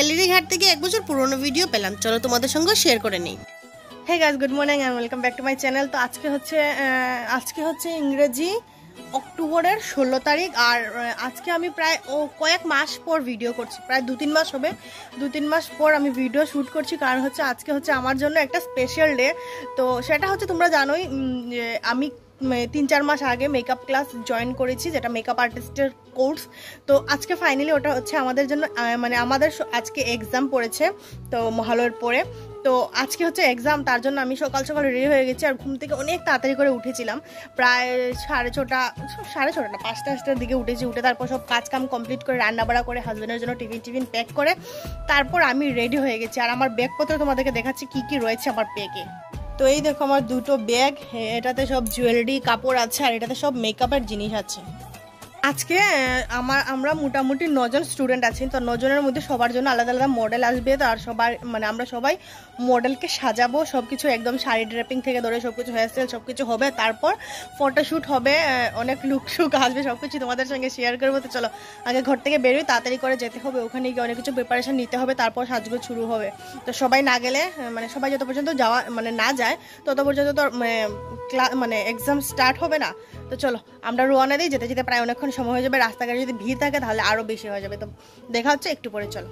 Gallery ঘাট থেকে 1 বছর পুরনো ভিডিও পেলাম, চলো তোমাদের সঙ্গে শেয়ার করে নিই। Hey guys, good morning and welcome back to my channel. তো আজকে হচ্ছে ইংরেজি অক্টোবরের 16 তারিখ। আর আজকে আমি প্রায় কয়েক মাস পর ভিডিও করছি, প্রায় 2-3 মাস হবে। 2-3 মাস পর আমি ভিডিও শ্যুট করছি, কারণ হচ্ছে আজকে হচ্ছে আমার জন্য একটা স্পেশাল ডে। তো সেটা হচ্ছে তোমরা জানোই, আমি 3-4 মাস আগে মেকআপ ক্লাস জয়েন করেছি, যেটা মেকআপ আর্টিস্টের কোর্স। তো আজকে ফাইনালি ওটা হচ্ছে আমাদের জন্য, মানে আমাদের আজকে এক্সাম পড়েছে তো মহালয়ের পরে। তো আজকে হচ্ছে এক্সাম, তার জন্য আমি সকাল সকাল রেডি হয়ে গেছি। আর ঘুম থেকে অনেক তাড়াতাড়ি করে উঠেছিলাম, প্রায় 6:30 না 5টার দিকে উঠেছি। উঠে তারপর সব কাজ কাম কমপ্লিট করে রান্না বাড়া করে হাজব্যান্ডের জন্য টিফিন প্যাক করে তারপর আমি রেডি হয়ে গেছি। আর আমার ব্যাগপত্র তোমাদেরকে দেখাচ্ছি কি কি রয়েছে আমার ব্যাগে। তো এই দেখো আমার 2টো ব্যাগ, এটাতে সব জুয়েলারি কাপড় আছে আর এটাতে সব মেকআপের জিনিস আছে। আজকে আমরা মোটামুটি 9 জন স্টুডেন্ট আছি। তো 9 জনের মধ্যে সবার জন্য আলাদা আলাদা মডেল আসবে। তো আর আমরা সবাই মডেলকে সাজাবো, সবকিছু একদম শাড়ি ড্রেপিং থেকে ধরে সবকিছু, হেয়ারস্টাইল সবকিছু হবে। তারপর ফটোশ্যুট হবে, অনেক লুকশুক আসবে, সবকিছু তোমাদের সঙ্গে শেয়ার করবো। তো চলো আগে ঘর থেকে বেরোই, তাড়াতাড়ি করে যেতে হবে, ওখানে গিয়ে অনেক কিছু প্রিপারেশন নিতে হবে, তারপর সাজগোজ শুরু হবে। তো সবাই না গেলে, সবাই যত পর্যন্ত না যায় তত পর্যন্ত তো এক্সাম স্টার্ট হবে না। তো চলো আমরা রওনা দিই, যেতে যেতে প্রায় অনেকক্ষণ সময় হয়ে যাবে। রাস্তাঘাটে যদি ভিড় থাকে তাহলে আরো বেশি হয়ে যাবে। তো দেখা হচ্ছে একটু পরে, চলো।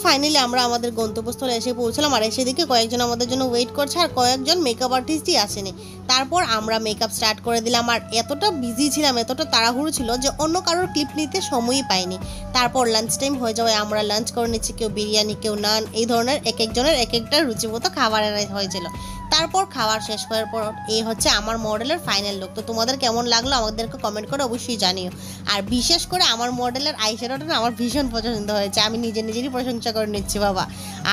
ফাইনালি আমরা আমাদের গন্তব্যস্থলে এসে পৌঁছলাম। আর সেদিকে কয়েকজন আমাদের জন্য ওয়েট করছে, আর কয়েকজন মেকআপ আর্টিস্টই আসেনি। তারপর আমরা মেকআপ স্টার্ট করে দিলাম। আর এতটা বিজি ছিলাম, এতটা তাড়াহুড়ো ছিল যে অন্য কারোর ক্লিপ নিতে সময়ই পাইনি। তারপর লাঞ্চ টাইম হয়ে যাওয়ায় আমরা লাঞ্চ করে নিচ্ছি, কেউ বিরিয়ানি, কেউ নান, এই ধরনের এক একজনের এক একটা রুচিমতো খাবার হয়েছিল। তারপর খাবার শেষ করার পর এই হচ্ছে আমার মডেলের ফাইনাল লুক। তো তোমাদের কেমন লাগলো আমাদেরকে কমেন্ট করে অবশ্যই জানিও। আর বিশেষ করে আমার মডেলের আইশ্যাডোটা না আমার ভীষণ পছন্দ হয়েছে, আমি নিজেরই প্রশংসা করে নিচ্ছি বাবা।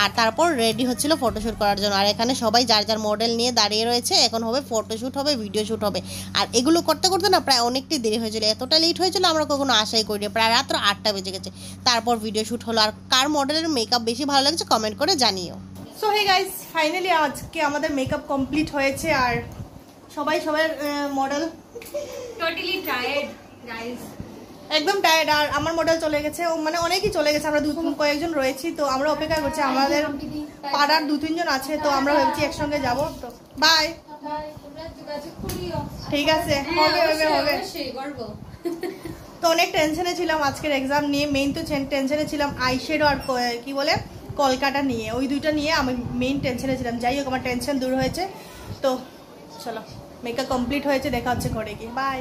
আর তারপর রেডি হচ্ছিল ফটোশ্যুট করার জন্য। আর এখানে সবাই যার যার মডেল নিয়ে দাঁড়িয়ে রয়েছে, এখন হবে ফটোশ্যুট হবে, ভিডিও শ্যুট হবে। আর এগুলো করতে করতে না প্রায় অনেকটাই দেরি হয়েছিল, এতটা লেট হয়েছিল আমরা কখনো আশাই করিনি। প্রায় রাত্র 8টা বেজে গেছে। তারপর ভিডিও শ্যুট হলো। আর কার মডেলের মেকআপ বেশি ভালো লাগছে কমেন্ট করে জানিও। সো হে গাইস, ফাইনালি আজকে আমাদের মেকআপ কমপ্লিট হয়েছে। আর সবাই সবার মডেল টোটালি টায়ার্ড গাইস, একদম টায়ার্ড। আর আমার মডেল চলে গেছে, অনেকেই চলে গেছে, আমরা কয়েকজন রয়েছি। তো আমরা অপেক্ষা করছি, আমাদের পাড়ার 2-3 জন আছে। তো আমরা ভাবছি একসঙ্গে যাবো। তো বাই, ঠিক আছে, হবে। তো অনেক টেনশনে ছিলাম আজকের এক্সাম নিয়ে। মেইন তো টেনশনে ছিলাম আইশ্যাডো আর কি বলে কলকাতা নিয়ে, ওই দুইটা নিয়ে আমি মেইন টেনশনে ছিলাম। যাই হোক আমার টেনশন দূর হয়েছে। তো চলো মেকআপ কমপ্লিট হয়েছে, দেখা হচ্ছে ঘরে গিয়ে, বাই।